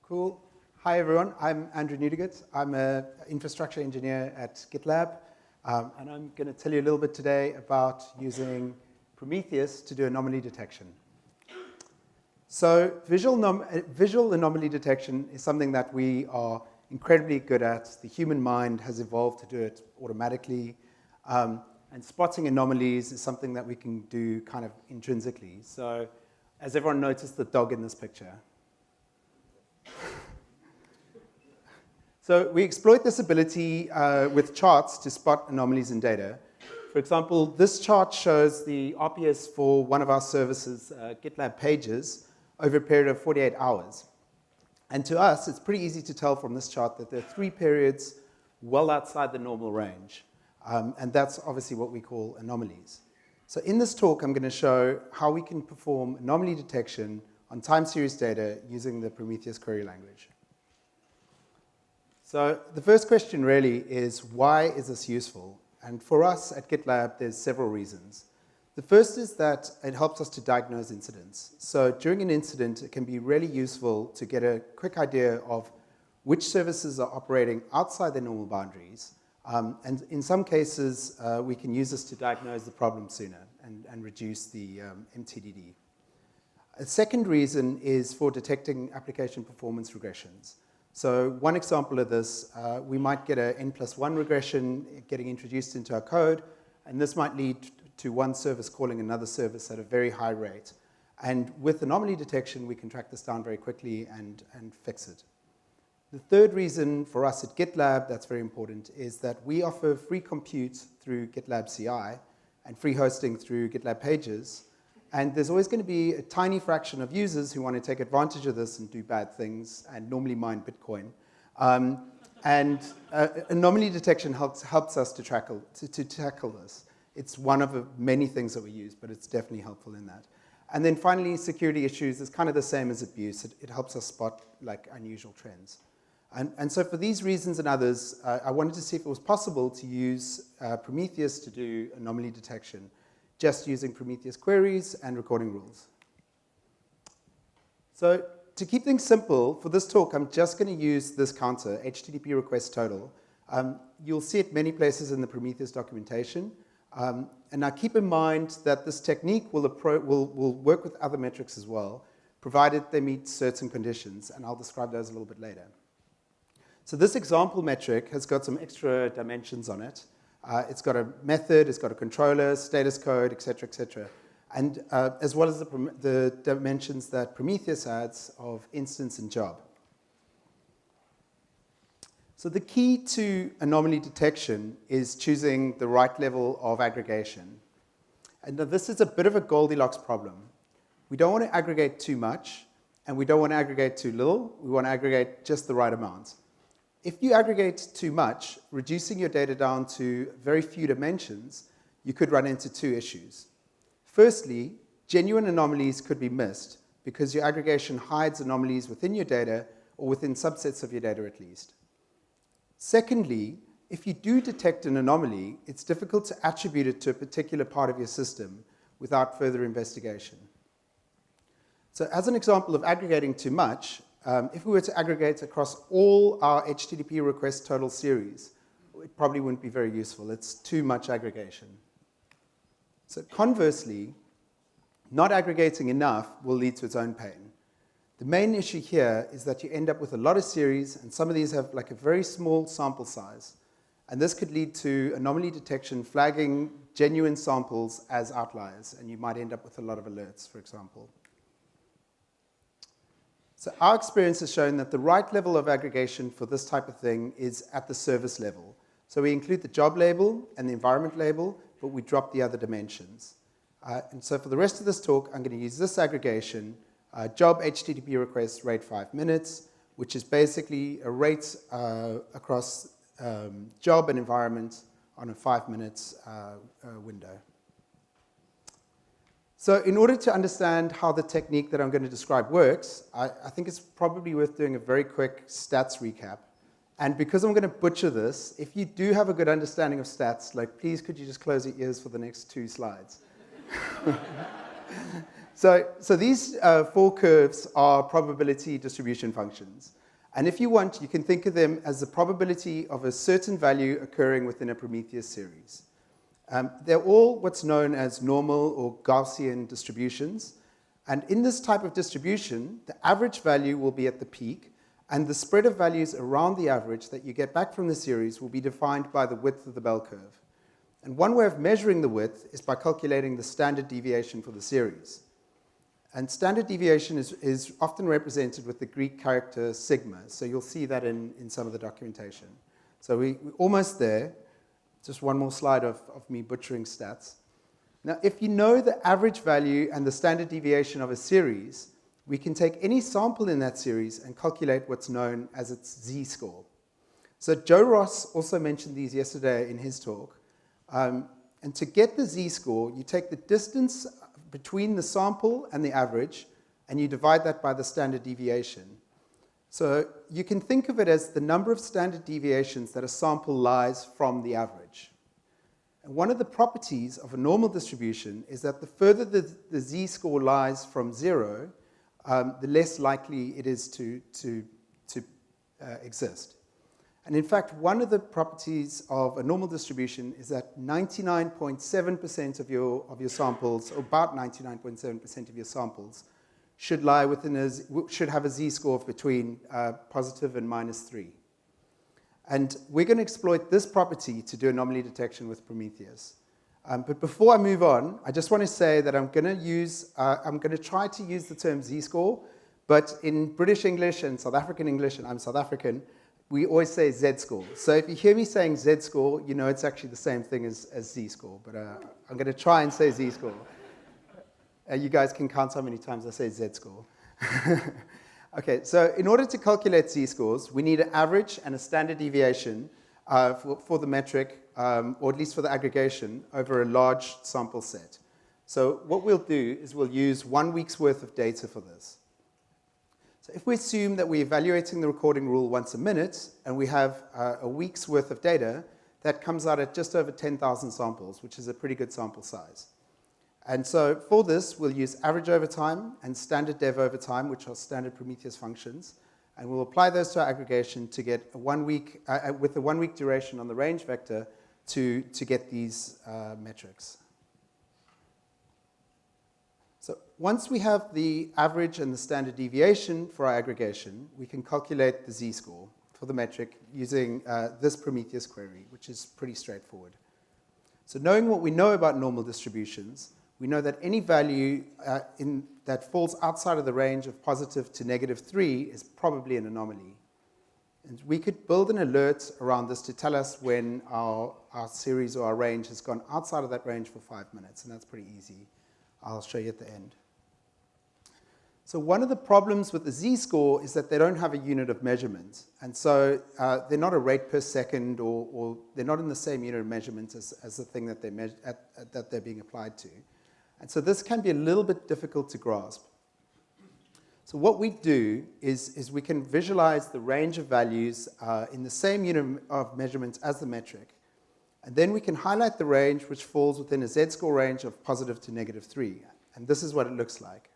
Cool. Hi, everyone. I'm Andrew Newdigate. I'm an infrastructure engineer at GitLab, and I'm going to tell you a little bit today about using Prometheus to do anomaly detection. So visual anomaly detection is something that we are incredibly good at. The human mind has evolved to do it automatically, and spotting anomalies is something that we can do kind of intrinsically. So as everyone noticed the dog in this picture. So we exploit this ability with charts to spot anomalies in data. For example, this chart shows the RPS for one of our services, GitLab Pages, over a period of 48 hours. And to us, it's pretty easy to tell from this chart that there are 3 periods well outside the normal range. And that's obviously what we call anomalies. So in this talk, I'm going to show how we can perform anomaly detection on time series data using the Prometheus query language. So the first question really is, why is this useful? And for us at GitLab, there's several reasons. The first is that it helps us to diagnose incidents. So during an incident, it can be really useful to get a quick idea of which services are operating outside their normal boundaries. And in some cases, we can use this to diagnose the problem sooner and reduce the MTDD. A second reason is for detecting application performance regressions. So one example of this, we might get an n+1 regression getting introduced into our code, and this might lead to one service calling another service at a very high rate. And with anomaly detection, we can track this down very quickly and fix it. The third reason for us at GitLab that's very important is that we offer free compute through GitLab CI and free hosting through GitLab Pages. And there's always going to be a tiny fraction of users who want to take advantage of this and do bad things and normally mine Bitcoin. Anomaly detection helps us to tackle this. It's one of the many things that we use, but it's definitely helpful in that. And then finally, security issues is kind of the same as abuse. It helps us spot like unusual trends. And so for these reasons and others, I wanted to see if it was possible to use Prometheus to do anomaly detection, just using Prometheus queries and recording rules. So to keep things simple, for this talk, I'm just going to use this counter, HTTP request total. You'll see it many places in the Prometheus documentation. And now keep in mind that this technique will work with other metrics as well, provided they meet certain conditions, and I'll describe those a little bit later. So this example metric has got some extra dimensions on it. It's got a method, it's got a controller, status code, et cetera, and as well as the dimensions that Prometheus adds of instance and job. So the key to anomaly detection is choosing the right level of aggregation. And now this is a bit of a Goldilocks problem. We don't want to aggregate too much, and we don't want to aggregate too little. We want to aggregate just the right amount. If you aggregate too much, reducing your data down to very few dimensions, you could run into 2 issues. Firstly, genuine anomalies could be missed because your aggregation hides anomalies within your data or within subsets of your data at least. Secondly, if you do detect an anomaly, it's difficult to attribute it to a particular part of your system without further investigation. So as an example of aggregating too much, if we were to aggregate across all our HTTP request total series, it probably wouldn't be very useful. It's too much aggregation. So conversely, not aggregating enough will lead to its own pain. The main issue here is that you end up with a lot of series, and some of these have like a very small sample size. And this could lead to anomaly detection flagging genuine samples as outliers, and you might end up with a lot of alerts, for example. So our experience has shown that the right level of aggregation for this type of thing is at the service level. So we include the job label and the environment label, but we drop the other dimensions. And so for the rest of this talk, I'm going to use this aggregation, job HTTP request rate 5 minutes, which is basically a rate across job and environment on a 5 minutes window. So in order to understand how the technique that I'm going to describe works, I think it's probably worth doing a very quick stats recap. And because I'm going to butcher this, if you do have a good understanding of stats, like please could you just close your ears for the next 2 slides? So these four curves are probability distribution functions. And if you want, you can think of them as the probability of a certain value occurring within a Prometheus series. They're all what's known as normal or Gaussian distributions. And in this type of distribution, the average value will be at the peak, and the spread of values around the average that you get back from the series will be defined by the width of the bell curve. And one way of measuring the width is by calculating the standard deviation for the series. And standard deviation is often represented with the Greek character sigma. So you'll see that in some of the documentation. So we're almost there. Just one more slide of me butchering stats. Now, if you know the average value and the standard deviation of a series, we can take any sample in that series and calculate what's known as its z-score. So Joe Ross also mentioned these yesterday in his talk. And to get the z-score, you take the distance between the sample and the average, and you divide that by the standard deviation. So you can think of it as the number of standard deviations that a sample lies from the average. And one of the properties of a normal distribution is that the further the z-score lies from 0, the less likely it is to exist. And in fact, one of the properties of a normal distribution is that 99.7% of your samples, or about 99.7% of your samples, should lie should have a z-score of between positive and -3. And we're going to exploit this property to do anomaly detection with Prometheus. But before I move on, I just want to say that I'm going to try to use the term z-score, but in British English and South African English, and I'm South African, we always say z-score. So if you hear me saying z-score, you know it's actually the same thing as z-score. But I'm going to try and say z-score. You guys can count how many times I say z-score. Okay, so in order to calculate z-scores, we need an average and a standard deviation for the metric, or at least for the aggregation, over a large sample set. So what we'll do is we'll use 1 week's worth of data for this. So if we assume that we're evaluating the recording rule once a minute, and we have a week's worth of data, that comes out at just over 10,000 samples, which is a pretty good sample size. And so for this, we'll use average over time and standard dev over time, which are standard Prometheus functions. And we'll apply those to our aggregation to get a 1 week, with a 1 week duration on the range vector to get these metrics. So once we have the average and the standard deviation for our aggregation, we can calculate the z-score for the metric using this Prometheus query, which is pretty straightforward. So knowing what we know about normal distributions, we know that any value that falls outside of the range of positive to -3 is probably an anomaly. And we could build an alert around this to tell us when our series or our range has gone outside of that range for 5 minutes, and that's pretty easy. I'll show you at the end. So one of the problems with the z-score is that they don't have a unit of measurement. And so they're not a rate per second, or they're not in the same unit of measurement as the thing that they're being applied to. And so this can be a little bit difficult to grasp. So what we do is we can visualize the range of values in the same unit of measurement as the metric. And then we can highlight the range which falls within a z-score range of positive to -3. And this is what it looks like.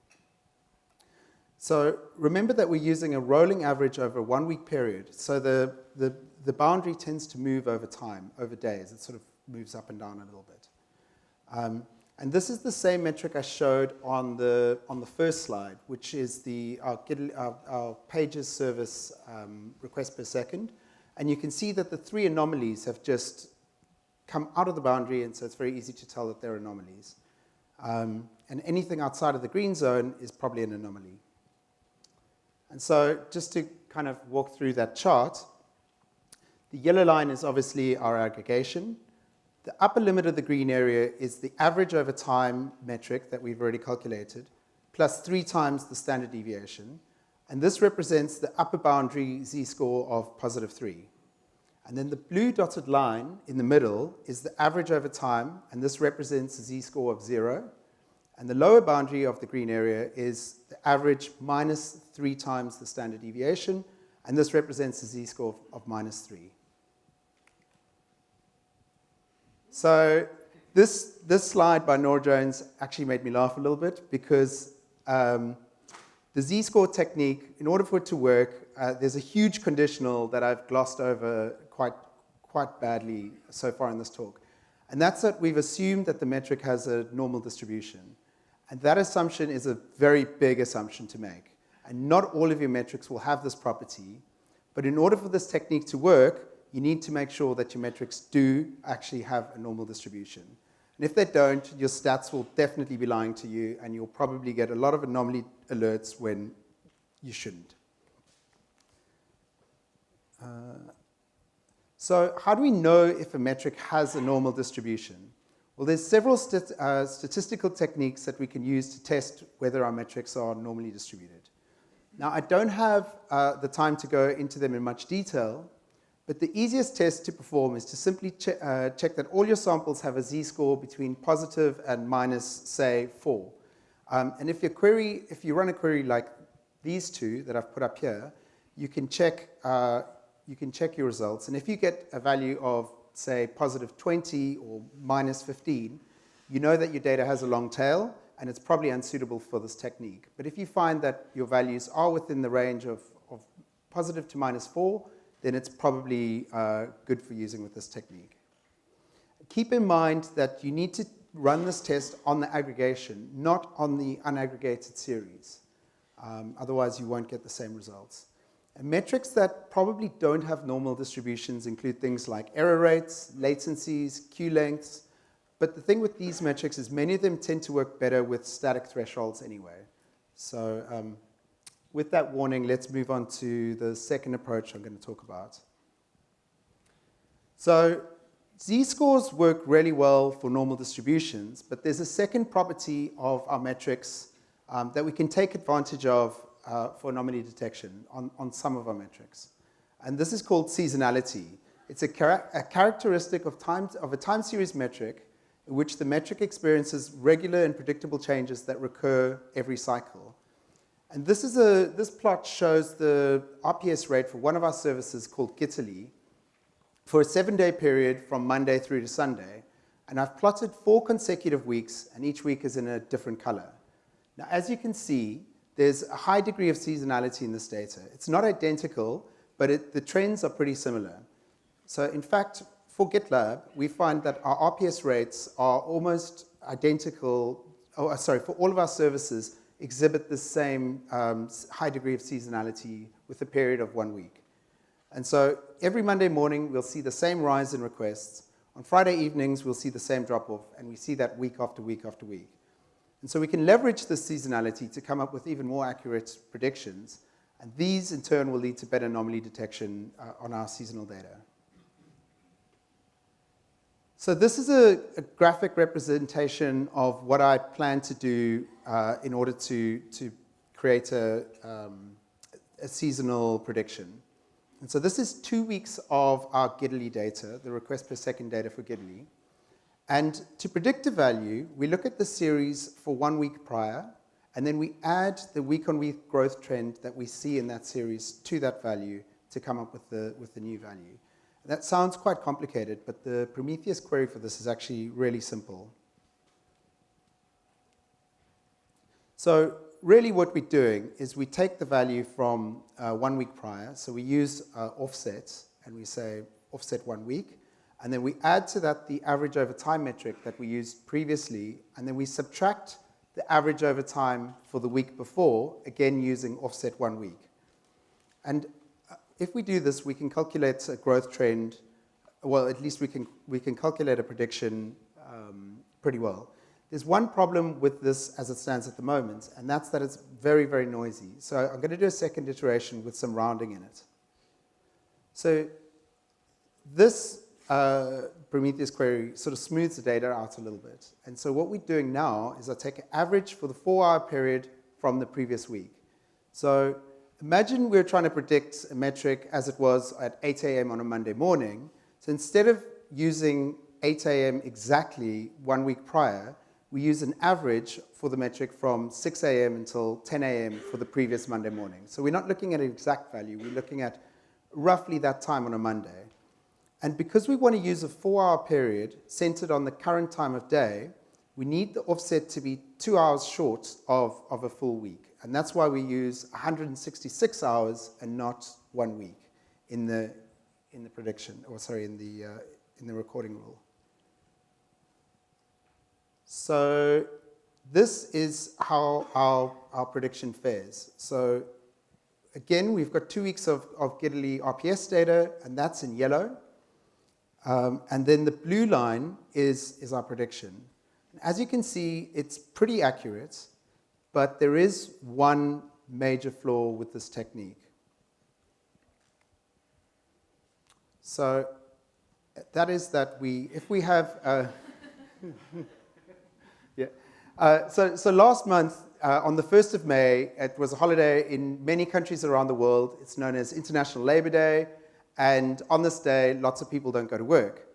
So remember that we're using a rolling average over a 1 week period. So the boundary tends to move over time, over days. It sort of moves up and down a little bit. And this is the same metric I showed on the first slide, which is our pages service request per second. And you can see that the 3 anomalies have just come out of the boundary, and so it's very easy to tell that they're anomalies. And anything outside of the green zone is probably an anomaly. And so just to kind of walk through that chart, the yellow line is obviously our aggregation. The upper limit of the green area is the average over time metric that we've already calculated, plus 3 times the standard deviation. And this represents the upper boundary z-score of +3. And then the blue dotted line in the middle is the average over time, and this represents a z-score of 0. And the lower boundary of the green area is the average minus 3 times the standard deviation, and this represents a z-score of -3. So this slide by Nora Jones actually made me laugh a little bit, because the z-score technique, in order for it to work, there's a huge conditional that I've glossed over quite badly so far in this talk. And that's that we've assumed that the metric has a normal distribution. And that assumption is a very big assumption to make. And not all of your metrics will have this property. But in order for this technique to work, you need to make sure that your metrics do actually have a normal distribution. And if they don't, your stats will definitely be lying to you, and you'll probably get a lot of anomaly alerts when you shouldn't. So how do we know if a metric has a normal distribution? Well, there's several statistical techniques that we can use to test whether our metrics are normally distributed. Now, I don't have the time to go into them in much detail, but the easiest test to perform is to simply check that all your samples have a z-score between positive and minus, say, 4. And if you run a query like these two that I've put up here, you can check your results. And if you get a value of, say, positive 20 or minus 15, you know that your data has a long tail, and it's probably unsuitable for this technique. But if you find that your values are within the range of positive to minus 4, then it's probably good for using with this technique. Keep in mind that you need to run this test on the aggregation, not on the unaggregated series. Otherwise, you won't get the same results. And metrics that probably don't have normal distributions include things like error rates, latencies, queue lengths. But the thing with these metrics is many of them tend to work better with static thresholds anyway. So with that warning, let's move on to the second approach I'm going to talk about. So z-scores work really well for normal distributions, but there's a second property of our metrics that we can take advantage of for anomaly detection on some of our metrics. And this is called seasonality. It's a characteristic of a time series metric in which the metric experiences regular and predictable changes that recur every cycle. And this plot shows the RPS rate for one of our services called Gitaly for a 7-day period from Monday through to Sunday. And I've plotted 4 consecutive weeks, and each week is in a different color. Now, as you can see, there's a high degree of seasonality in this data. It's not identical, but the trends are pretty similar. So in fact, for GitLab, we find that our RPS rates are almost identical, for all of our services exhibit the same high degree of seasonality with a period of 1 week. And so every Monday morning, we'll see the same rise in requests. On Friday evenings, we'll see the same drop-off, and we see that week after week after week. And so we can leverage this seasonality to come up with even more accurate predictions, and these in turn will lead to better anomaly detection on our seasonal data. So this is a graphic representation of what I plan to do in order to create a seasonal prediction. And so this is 2 weeks of our Gitaly data, the request per second data for Gitaly. And to predict a value, we look at the series for 1 week prior, and then we add the week-on-week growth trend that we see in that series to that value to come up with the new value. That sounds quite complicated, but the Prometheus query for this is actually really simple. So really what we're doing is we take the value from 1 week prior, so we use offset, and we say offset 1 week, and then we add to that the average over time metric that we used previously, and then we subtract the average over time for the week before, again using offset 1 week. And if we do this, we can calculate a growth trend. Well, at least we can calculate a prediction pretty well. There's one problem with this as it stands at the moment, and that's that it's very, very noisy. So I'm going to do a second iteration with some rounding in it. So this Prometheus query sort of smooths the data out a little bit. And so what we're doing now is I take an average for the 4-hour period from the previous week. So imagine we're trying to predict a metric as it was at 8 a.m. on a Monday morning. So instead of using 8 a.m. exactly 1 week prior, we use an average for the metric from 6 a.m. until 10 a.m. for the previous Monday morning. So we're not looking at an exact value. We're looking at roughly that time on a Monday. And because we want to use a 4-hour period centered on the current time of day, we need the offset to be 2 hours short of a full week. And that's why we use 166 hours and not 1 week in the prediction, or sorry, in the recording rule. So this is how our prediction fares. So again, we've got 2 weeks of Giddily RPS data, and that's in yellow. And then the blue line is our prediction. As you can see, it's pretty accurate, but there is one major flaw with this technique. So that is that if we have, so last month, on the 1st of May, it was a holiday in many countries around the world. It's known as International Labor Day. And on this day, lots of people don't go to work.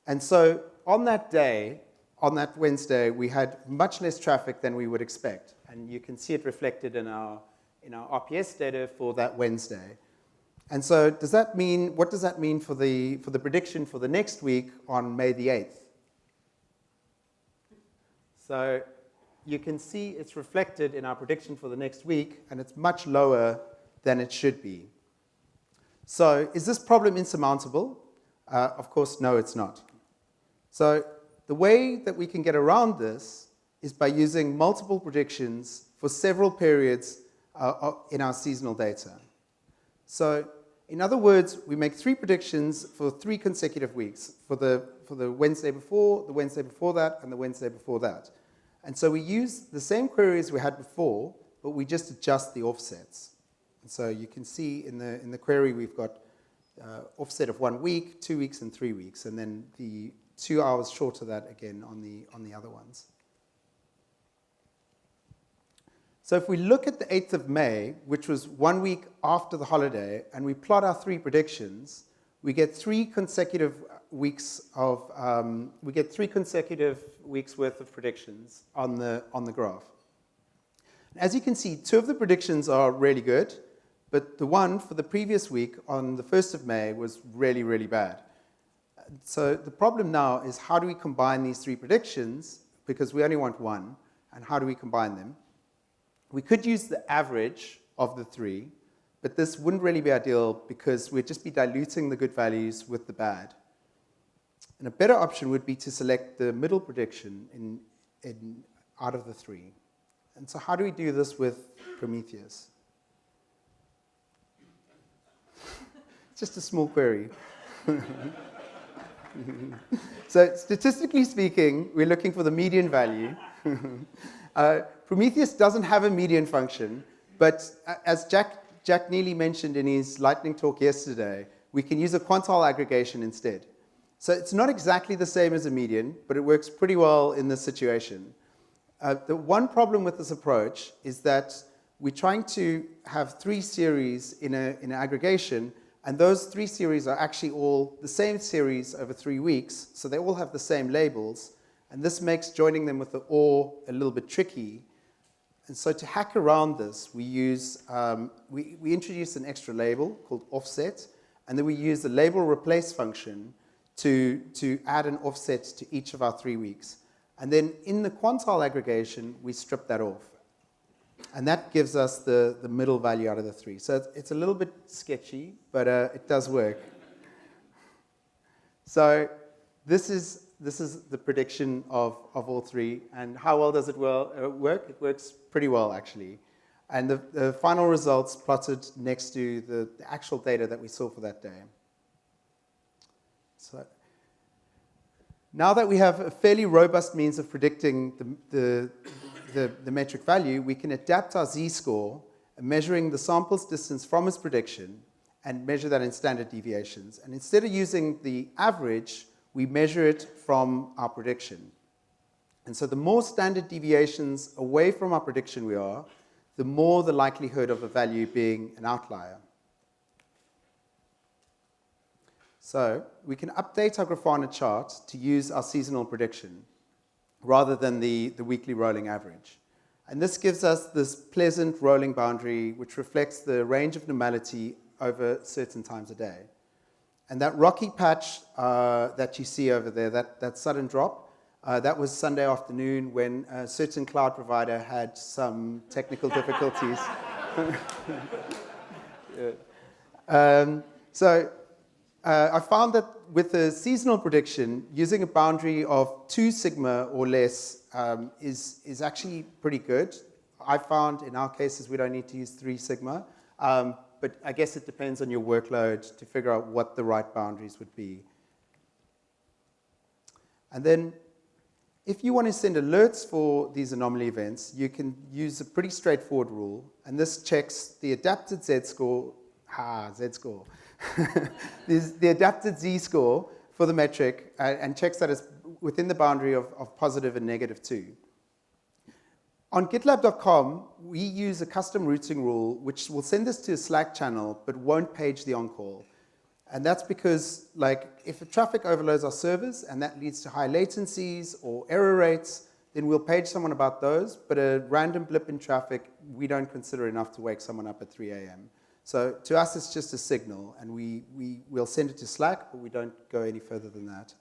And so on that day, on that Wednesday, we had much less traffic than we would expect. And you can see it reflected in our RPS data for that Wednesday. And so what does that mean for the prediction for the next week on May the 8th? So you can see it's reflected in our prediction for the next week, and it's much lower than it should be. So is this problem insurmountable? Of course, no, it's not. So the way that we can get around this is by using multiple predictions for several periods in our seasonal data. So in other words, we make 3 predictions for 3 consecutive weeks, for the Wednesday before, the Wednesday before that, and the Wednesday before that. And so we use the same queries we had before, but we just adjust the offsets. And so you can see in the query we've got offset of 1 week, 2 weeks, and 3 weeks, and then the 2 hours short of that again on the other ones. So if we look at the 8th of May, which was 1 week after the holiday, and we plot our 3 predictions, we get 3 consecutive weeks worth of predictions on the graph. As you can see, 2 of the predictions are really good, but the one for the previous week on the 1st of May was really, really bad. So the problem now is, how do we combine these 3 predictions, because we only want one, and how do we combine them? We could use the average of the 3, but this wouldn't really be ideal because we'd just be diluting the good values with the bad. And a better option would be to select the middle prediction out of the 3. And so how do we do this with Prometheus? It's just a small query. So statistically speaking, we're looking for the median value. Prometheus doesn't have a median function, but as Jack Neely mentioned in his lightning talk yesterday, we can use a quantile aggregation instead. So it's not exactly the same as a median, but it works pretty well in this situation. The one problem with this approach is that we're trying to have 3 series in an aggregation, and those 3 series are actually all the same series over 3 weeks, so they all have the same labels, and this makes joining them with the OR a little bit tricky. And so to hack around this, we introduce an extra label called offset, and then we use the label replace function to add an offset to each of our 3 weeks. And then in the quantile aggregation, we strip that off. And that gives us the middle value out of the 3. So it's a little bit sketchy, but it does work. So this is the prediction of all 3. And how well does it work? It works pretty well, actually. And the final results plotted next to the actual data that we saw for that day. So now that we have a fairly robust means of predicting the metric value, we can adapt our z-score, measuring the sample's distance from its prediction, and measure that in standard deviations. And instead of using the average, we measure it from our prediction. And so the more standard deviations away from our prediction we are, the more the likelihood of a value being an outlier. So we can update our Grafana chart to use our seasonal prediction rather than the weekly rolling average. And this gives us this pleasant rolling boundary which reflects the range of normality over certain times a day. And that rocky patch that you see over there, that sudden drop, That was Sunday afternoon when a certain cloud provider had some technical difficulties. So I found that with a seasonal prediction, using a boundary of 2 sigma or less is actually pretty good. I found in our cases we don't need to use 3 sigma, but I guess it depends on your workload to figure out what the right boundaries would be. And then if you want to send alerts for these anomaly events, you can use a pretty straightforward rule, and this checks the adapted z-score, z-score, the adapted z-score for the metric, and checks that it's within the boundary of positive and negative 2. On GitLab.com, we use a custom routing rule which will send this to a Slack channel but won't page the on-call. And that's because, like, if traffic overloads our servers and that leads to high latencies or error rates, then we'll page someone about those. But a random blip in traffic, we don't consider enough to wake someone up at 3 a.m. So to us, it's just a signal, and we'll send it to Slack, but we don't go any further than that.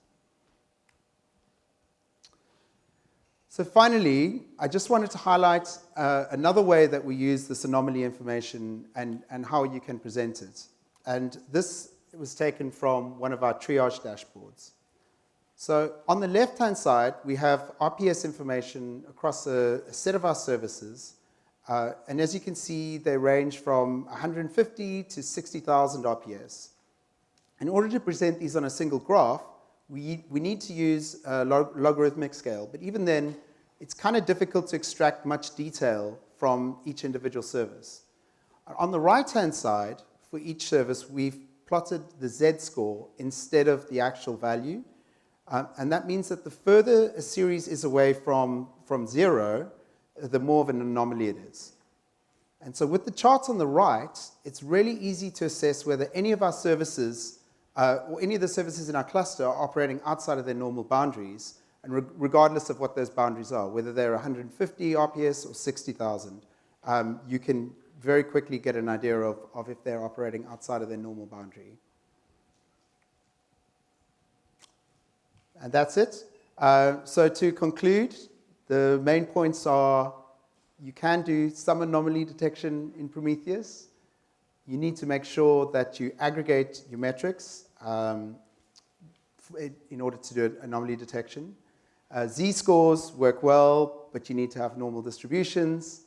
So finally, I just wanted to highlight another way that we use this anomaly information and how you can present it. And this was taken from one of our triage dashboards. So on the left-hand side, we have RPS information across a set of our services. And as you can see, they range from 150 to 60,000 RPS. In order to present these on a single graph, we need to use a logarithmic scale. But even then, it's kind of difficult to extract much detail from each individual service. On the right-hand side, for each service, we've plotted the z-score instead of the actual value. And that means that the further a series is away from 0, the more of an anomaly it is. And so with the charts on the right, it's really easy to assess whether any of our services or any of the services in our cluster are operating outside of their normal boundaries, and regardless of what those boundaries are, whether they're 150 RPS or 60,000, you can very quickly get an idea of if they're operating outside of their normal boundary. And that's it. So to conclude, the main points are you can do some anomaly detection in Prometheus. You need to make sure that you aggregate your metrics in order to do anomaly detection. Z-scores work well, but you need to have normal distributions.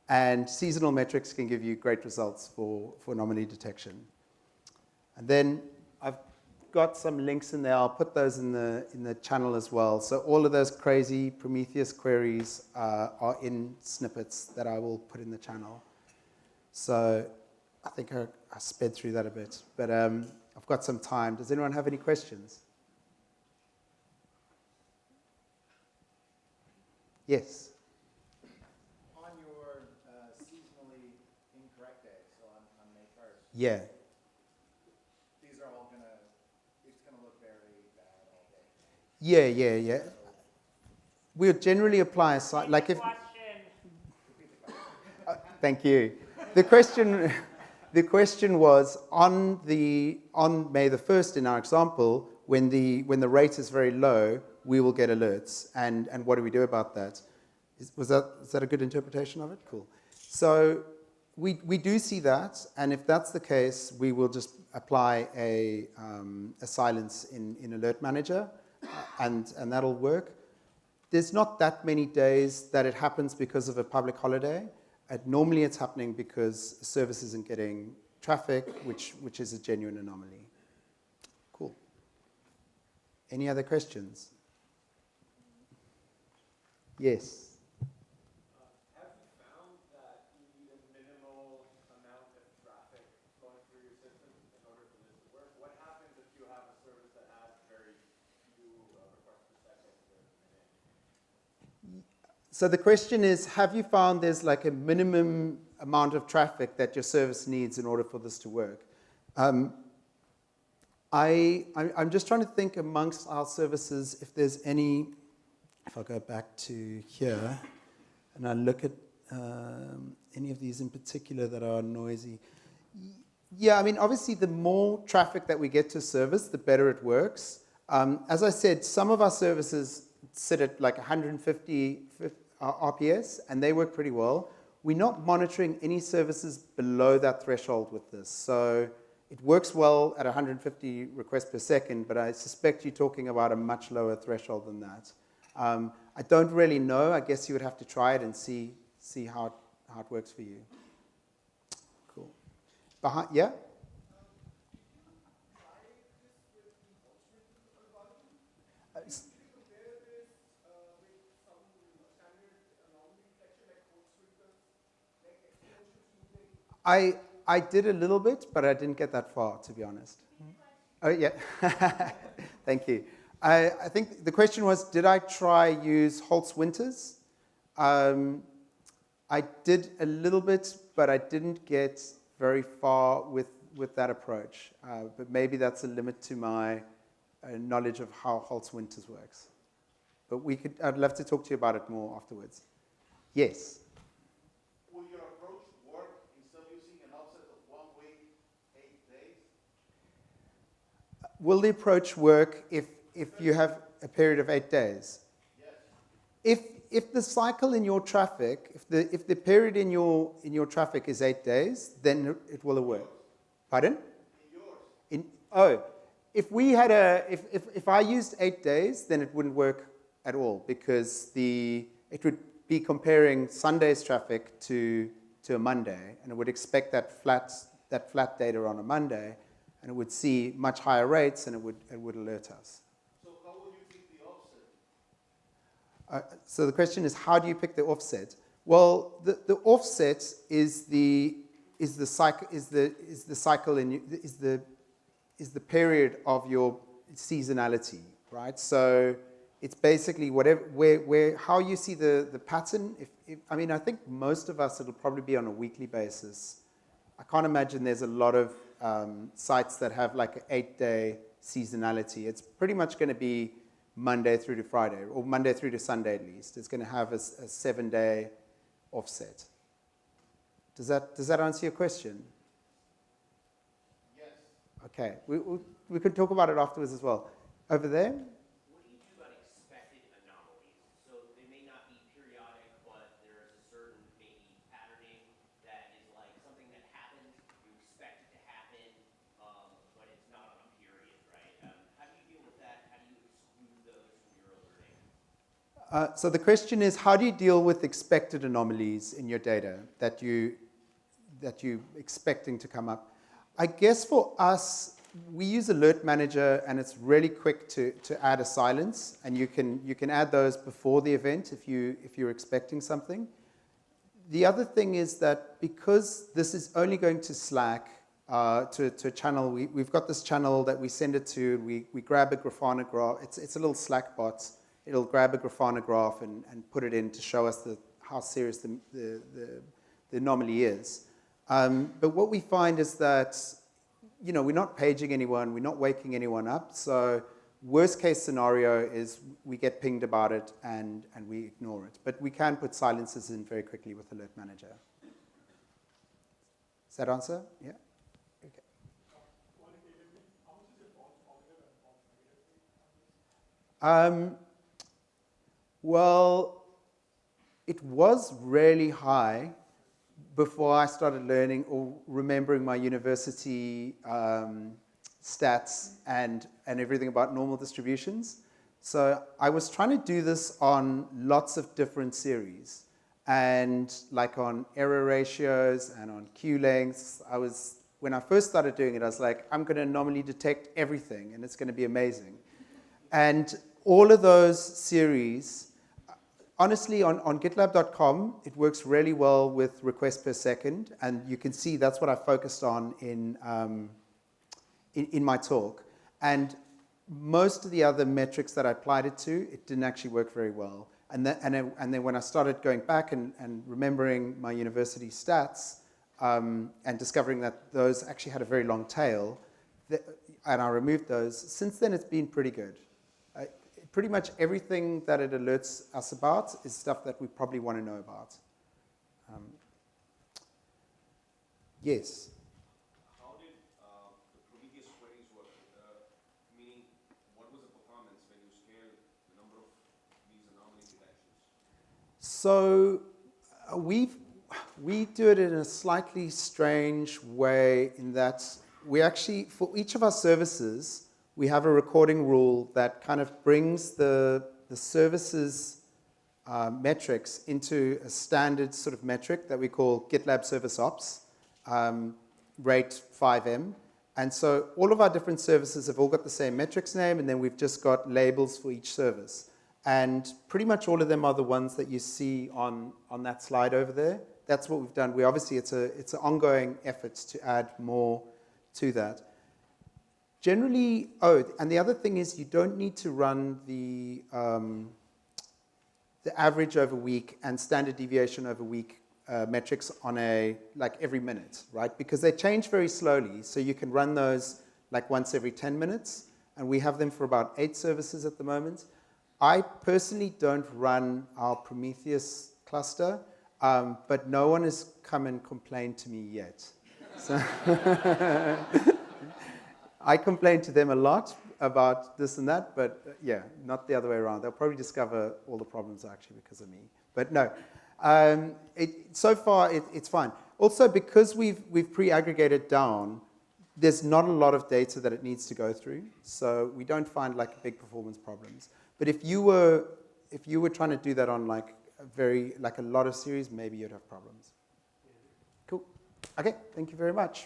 And seasonal metrics can give you great results for anomaly detection. And then I've got some links in there. I'll put those in the channel as well. So all of those crazy Prometheus queries are in snippets that I will put in the channel. So I think I sped through that a bit. But I've got some time. Does anyone have any questions? Yes. Yeah. These are all it's gonna look very bad all day. Yeah. We'll generally apply a site, like if. Thank you. The question was on May the 1st in our example, when the rate is very low, we will get alerts. And what do we do about that? Is that a good interpretation of it? Cool. So we do see that, and if that's the case, we will just apply a silence in Alert Manager, and that'll work. There's not that many days that it happens because of a public holiday. Normally it's happening because a service isn't getting traffic, which is a genuine anomaly. Cool. Any other questions? Yes. So the question is, have you found there's like a minimum amount of traffic that your service needs in order for this to work? I'm just trying to think amongst our services if there's any, if I go back to here and I look at any of these in particular that are noisy. Yeah, I mean, obviously the more traffic that we get to service, the better it works. As I said, some of our services sit at like 150 RPS, and they work pretty well. We're not monitoring any services below that threshold with this. So it works well at 150 requests per second, but I suspect you're talking about a much lower threshold than that. I don't really know. I guess you would have to try it and see how it works for you. Cool. Yeah? I did a little bit, but I didn't get that far, to be honest. Oh, yeah. Thank you. I think the question was, did I try use Holtz-Winters? I did a little bit, but I didn't get very far with that approach. But maybe that's a limit to my knowledge of how Holtz-Winters works. But I'd love to talk to you about it more afterwards. Yes? Will your approach work instead of using an offset of 1 week, 8 days? Will the approach work if you have a period of 8 days? Yes. If the cycle in your traffic, if the period in your traffic is 8 days, then it will work. Pardon? In yours. If I used 8 days, then it wouldn't work at all, because it would be comparing Sunday's traffic to a Monday, and it would expect that flat data on a Monday, and it would see much higher rates, and it would alert us. So how would you pick the offset? So the question is, how do you pick the offset? Well, the offset is the period of your seasonality, right? So it's basically how you see the pattern. I think most of us, it'll probably be on a weekly basis. I can't imagine there's a lot of sites that have like an 8-day seasonality. It's pretty much going to be Monday through to Friday, or Monday through to Sunday at least. It's going to have a 7-day offset. Does that answer your question? Yes. Okay. We could talk about it afterwards as well. Over there? What do you do about expected anomalies? So they may not be periodic, but there is a certain maybe patterning that is like something that happens, you expect it to happen, but it's not on a period, right? How do you deal with that? How do you exclude those from your alerting? So the question is, how do you deal with expected anomalies in your data that you're expecting to come up? I guess for us, we use Alert Manager, and it's really quick to add a silence, and you can add those before the event if you're expecting something. The other thing is that because this is only going to Slack, to a channel, we've got this channel that we send it to. We grab a Grafana graph. It's a little Slack bot. It'll grab a Grafana graph and put it in to show us how serious the anomaly is. But what we find is that we're not paging anyone, we're not waking anyone up. So worst case scenario is we get pinged about it and we ignore it. But we can put silences in very quickly with Alert Manager. Does that answer? Yeah? Okay. Well, it was really high before I started learning or remembering my university stats and everything about normal distributions. So I was trying to do this on lots of different series, and like on error ratios and on queue lengths. When I first started doing it, I was like, I'm going to anomaly detect everything, and it's going to be amazing. And all of those series, honestly, on GitLab.com, it works really well with requests per second, and you can see that's what I focused on in my talk. And most of the other metrics that I applied it to, it didn't actually work very well. And then when I started going back and remembering my university stats and discovering that those actually had a very long tail, and I removed those, since then it's been pretty good. Pretty much everything that it alerts us about is stuff that we probably want to know about. Yes? How did the Prometheus queries work? Meaning, what was the performance when you scaled the number of So we do it in a slightly strange way in that we actually, for each of our services, we have a recording rule that kind of brings the services metrics into a standard sort of metric that we call GitLab Service Ops, rate 5M. And so all of our different services have all got the same metrics name, and then we've just got labels for each service. And pretty much all of them are the ones that you see on that slide over there. That's what we've done. We obviously, it's an ongoing effort to add more to that. Generally, and the other thing is you don't need to run the average over week and standard deviation over week metrics on like every minute, right? Because they change very slowly, so you can run those like once every 10 minutes, and we have them for about 8 services at the moment. I personally don't run our Prometheus cluster, but no one has come and complained to me yet. So I complain to them a lot about this and that, but yeah, not the other way around. They'll probably discover all the problems are actually because of me. But no, so far it's fine. Also, because we've pre-aggregated down, there's not a lot of data that it needs to go through, so we don't find like big performance problems. But if you were trying to do that on like a lot of series, maybe you'd have problems. Cool. Okay, thank you very much.